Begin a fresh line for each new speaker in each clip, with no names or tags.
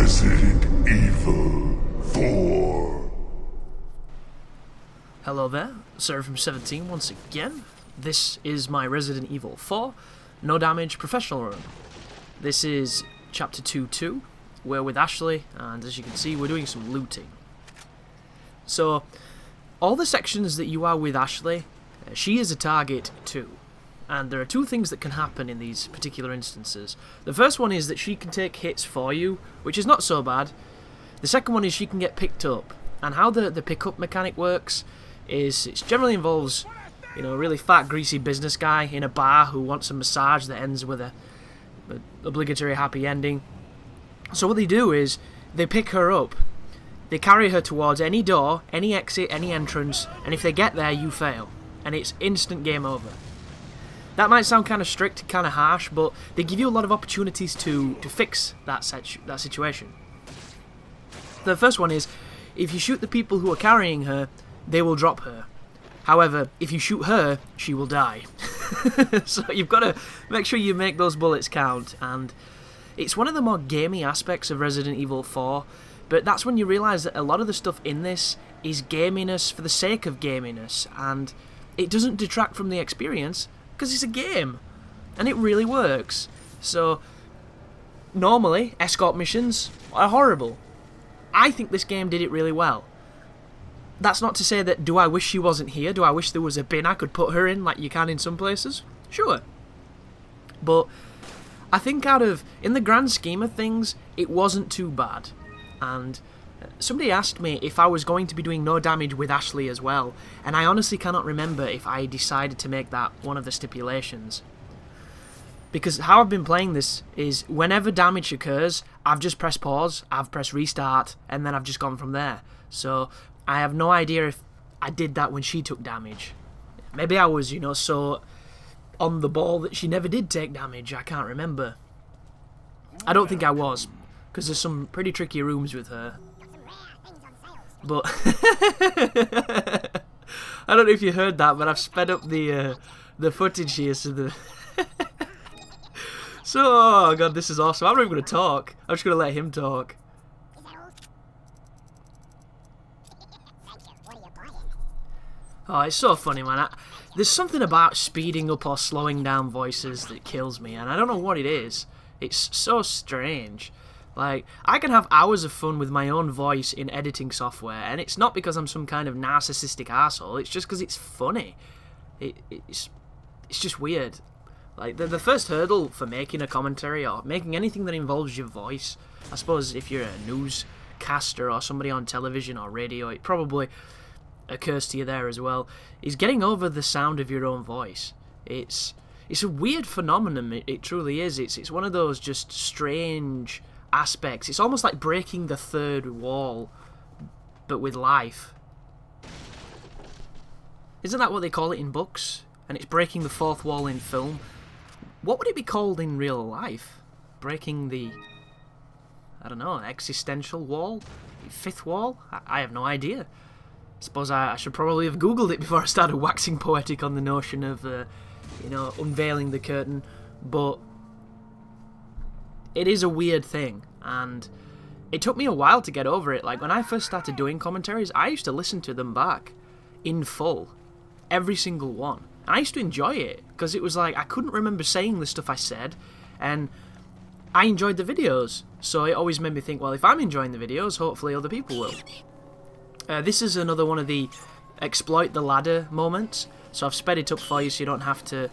Resident Evil 4.
Hello there, Seraphim17 once again. This is my Resident Evil 4 No Damage Professional Run. This is Chapter 2-2. We're with Ashley, and as you can see, we're doing some looting. So, all the sections that you are with Ashley, she is a target too. And there are two things that can happen in these particular instances. The first one is that she can take hits for you, which is not so bad. The second one is she can get picked up. And how the pick-up mechanic works is it generally involves, you know, a really fat, greasy business guy in a bar who wants a massage that ends with a obligatory happy ending. So what they do is they pick her up. They carry her towards any door, any exit, any entrance, and if they get there, you fail. And it's instant game over. That might sound kind of strict, kind of harsh, but they give you a lot of opportunities to fix that situation. The first one is, if you shoot the people who are carrying her, they will drop her. However, if you shoot her, she will die. So you've got to make sure you make those bullets count, and it's one of the more gamey aspects of Resident Evil 4, but that's when you realise that a lot of the stuff in this is gaminess for the sake of gaminess, and it doesn't detract from the experience, because it's a game, and it really works. So, normally, escort missions are horrible. I think this game did it really well. That's not to say that, do I wish she wasn't here? Do I wish there was a bin I could put her in, like you can in some places? Sure. But I think in the grand scheme of things, it wasn't too bad. And somebody asked me if I was going to be doing No Damage with Ashley as well, and I honestly cannot remember if I decided to make that one of the stipulations. Because how I've been playing this is, whenever damage occurs, I've just pressed pause, I've pressed restart, and then I've just gone from there. So I have no idea if I did that when she took damage. Maybe I was, so on the ball that she never did take damage, I can't remember. I don't think I was, because there's some pretty tricky rooms with her. But I don't know if you heard that, but I've sped up the footage here so the so, oh god, this is awesome. I'm not even going to talk. I'm just going to let him talk. Oh, it's so funny, man. There's something about speeding up or slowing down voices that kills me, and I don't know what it is. It's so strange. Like, I can have hours of fun with my own voice in editing software, and it's not because I'm some kind of narcissistic arsehole, it's just because it's funny. It's just weird. Like, the first hurdle for making a commentary, or making anything that involves your voice, I suppose if you're a newscaster or somebody on television or radio, it probably occurs to you there as well, is getting over the sound of your own voice. It's a weird phenomenon, it truly is. It's one of those just strange aspects. It's almost like breaking the third wall, but with life. Isn't that what they call it in books? And it's breaking the fourth wall in film. What would it be called in real life? Breaking the, I don't know, existential wall? Fifth wall? I have no idea. Suppose I should probably have googled it before I started waxing poetic on the notion of, unveiling the curtain, but it is a weird thing, and it took me a while to get over it. Like, when I first started doing commentaries, I used to listen to them back in full, every single one. And I used to enjoy it, because it was like, I couldn't remember saying the stuff I said, and I enjoyed the videos, so it always made me think, well, if I'm enjoying the videos, hopefully other people will. This is another one of the exploit the ladder moments, so I've sped it up for you so you don't have to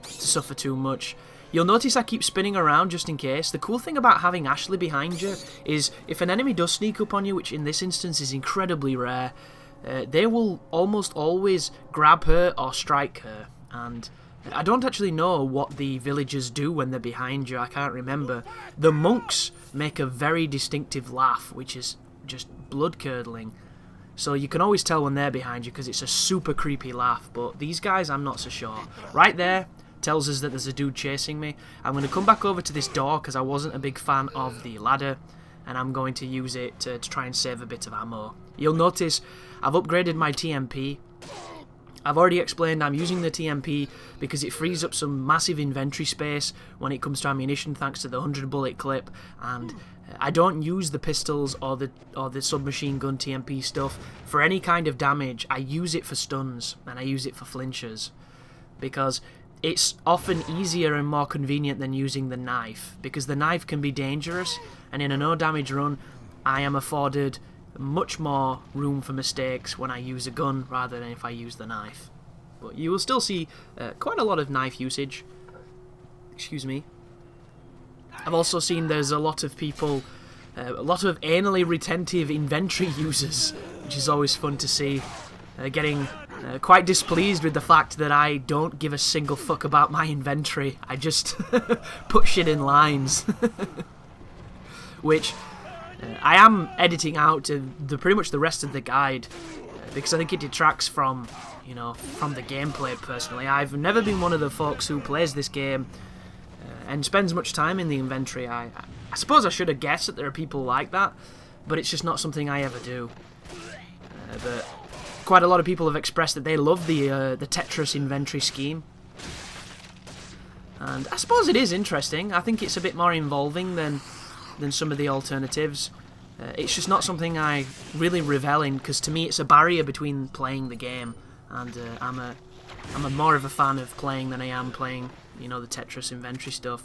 suffer too much. You'll notice I keep spinning around just in case. The cool thing about having Ashley behind you is if an enemy does sneak up on you, which in this instance is incredibly rare, they will almost always grab her or strike her. And I don't actually know what the villagers do when they're behind you, I can't remember. The monks make a very distinctive laugh, which is just blood-curdling. So you can always tell when they're behind you because it's a super creepy laugh, but these guys I'm not so sure. Right there tells us that there's a dude chasing me. I'm going to come back over to this door because I wasn't a big fan of the ladder, and I'm going to use it to try and save a bit of ammo. You'll notice I've upgraded my TMP, I've already explained I'm using the TMP because it frees up some massive inventory space when it comes to ammunition thanks to the 100 bullet clip, and I don't use the pistols or the submachine gun TMP stuff for any kind of damage. I use it for stuns and I use it for flinches because it's often easier and more convenient than using the knife, because the knife can be dangerous, and in a no damage run I am afforded much more room for mistakes when I use a gun rather than if I use the knife. But you will still see quite a lot of knife usage. Excuse me. I've also seen there's a lot of people, a lot of anally retentive inventory users, which is always fun to see, getting quite displeased with the fact that I don't give a single fuck about my inventory. I just put shit in lines. Which I am editing out pretty much the rest of the guide because I think it detracts from, from the gameplay personally. I've never been one of the folks who plays this game and spends much time in the inventory. I suppose I should have guessed that there are people like that, but it's just not something I ever do. But quite a lot of people have expressed that they love the Tetris inventory scheme. And I suppose it is interesting. I think it's a bit more involving than some of the alternatives. It's just not something I really revel in, because to me it's a barrier between playing the game, and I'm a more of a fan of playing than I am playing, the Tetris inventory stuff.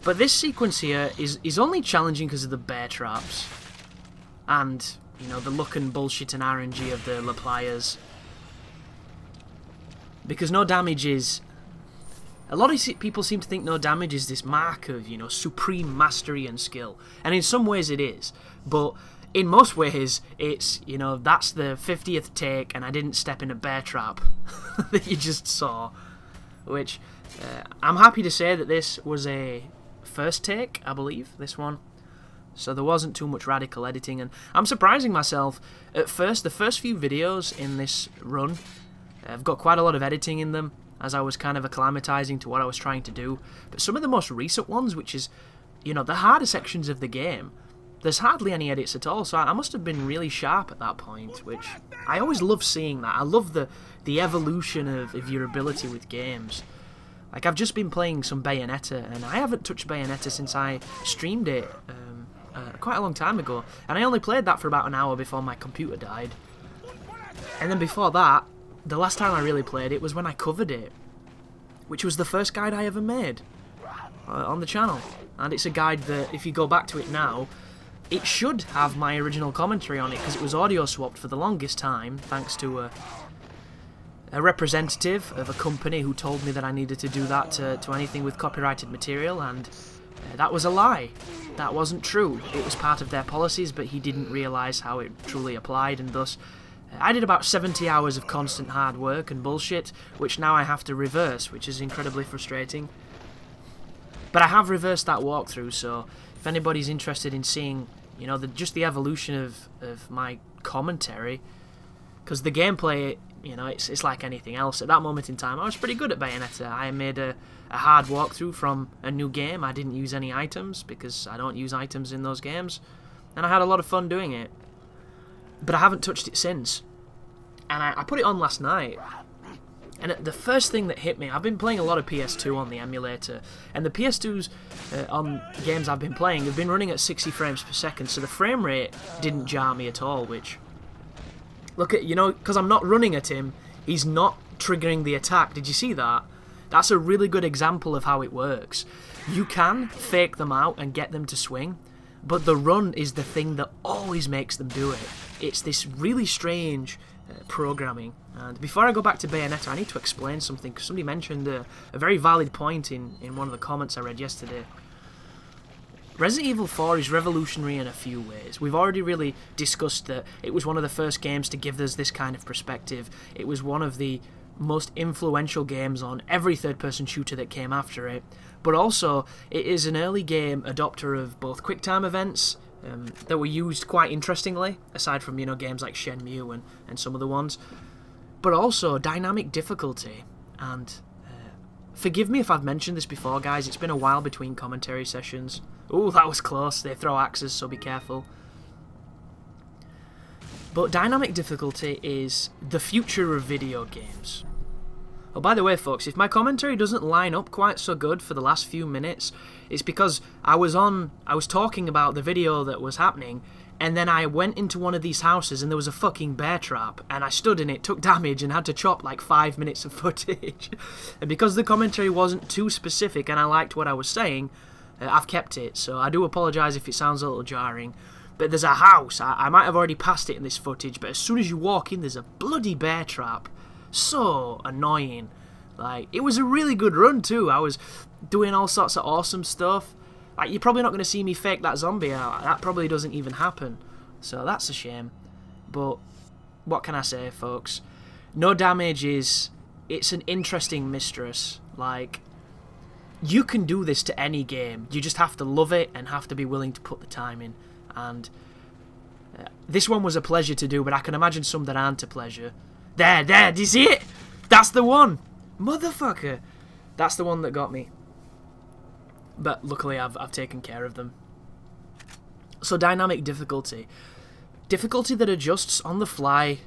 But this sequence here is only challenging because of the bear traps, and the luck and bullshit and RNG of the LaPlayers. Because no damage is... A lot of people seem to think no damage is this mark of, supreme mastery and skill. And in some ways it is. But in most ways, it's, that's the 50th take and I didn't step in a bear trap that you just saw. Which, I'm happy to say that this was a first take, I believe, this one. So there wasn't too much radical editing. And I'm surprising myself. At first, the first few videos in this run, I've got quite a lot of editing in them, as I was kind of acclimatizing to what I was trying to do. But some of the most recent ones, which is, the harder sections of the game, there's hardly any edits at all, so I must have been really sharp at that point, which I always love seeing that. I love the evolution of your ability with games. Like, I've just been playing some Bayonetta, and I haven't touched Bayonetta since I streamed it quite a long time ago, and I only played that for about an hour before my computer died. And then before that, the last time I really played it was when I covered it, which was the first guide I ever made on the channel. And it's a guide that, if you go back to it now, it should have my original commentary on it, because it was audio swapped for the longest time, thanks to a representative of a company who told me that I needed to do that to anything with copyrighted material, and that was a lie. That wasn't true. It was part of their policies, but he didn't realise how it truly applied, and thus I did about 70 hours of constant hard work and bullshit, which now I have to reverse, which is incredibly frustrating. But I have reversed that walkthrough, so if anybody's interested in seeing, just the evolution of my commentary, because the gameplay, it's like anything else. At that moment in time, I was pretty good at Bayonetta. I made a hard walkthrough from a new game. I didn't use any items, because I don't use items in those games, and I had a lot of fun doing it. But I haven't touched it since. And I put it on last night. And the first thing that hit me, I've been playing a lot of PS2 on the emulator. And the PS2s on games I've been playing have been running at 60 frames per second. So the frame rate didn't jar me at all, which... Look at, because I'm not running at him, he's not triggering the attack. Did you see that? That's a really good example of how it works. You can fake them out and get them to swing, but the run is the thing that always makes them do it. It's this really strange programming. And before I go back to Bayonetta, I need to explain something, because somebody mentioned a very valid point in one of the comments I read yesterday. Resident Evil 4 is revolutionary in a few ways. We've already really discussed that it was one of the first games to give us this kind of perspective. It was one of the most influential games on every third-person shooter that came after it. But also, it is an early game adopter of both QuickTime events that were used quite interestingly, aside from, games like Shenmue and some of the ones. But also, dynamic difficulty. And forgive me if I've mentioned this before, guys. It's been a while between commentary sessions. Ooh, that was close. They throw axes, so be careful. But dynamic difficulty is the future of video games. Oh, by the way, folks, if my commentary doesn't line up quite so good for the last few minutes, it's because I was talking about the video that was happening, and then I went into one of these houses and there was a fucking bear trap, and I stood in it, took damage, and had to chop like 5 minutes of footage. And because the commentary wasn't too specific and I liked what I was saying, I've kept it, so I do apologise if it sounds a little jarring. But there's a house, I might have already passed it in this footage, but as soon as you walk in, there's a bloody bear trap. So annoying. Like, it was a really good run too. I was doing all sorts of awesome stuff. Like, you're probably not going to see me fake that zombie out. That probably doesn't even happen. So that's a shame. But what can I say, folks? No Damage it's an interesting mistress. Like, you can do this to any game. You just have to love it and have to be willing to put the time in. And this one was a pleasure to do, but I can imagine some that aren't a pleasure. There, do you see it? That's the one! Motherfucker! That's the one that got me. But luckily I've taken care of them. So dynamic difficulty. Difficulty that adjusts on the fly,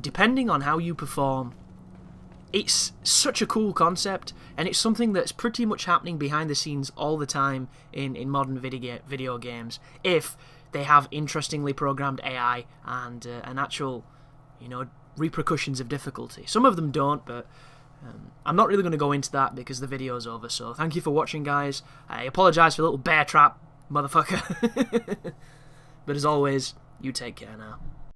depending on how you perform. It's such a cool concept, and it's something that's pretty much happening behind the scenes all the time in modern video games, if they have interestingly programmed AI and an actual, repercussions of difficulty. Some of them don't, but I'm not really going to go into that because the video's over. So thank you for watching, guys. I apologise for the little bear trap, motherfucker. But as always, you take care now.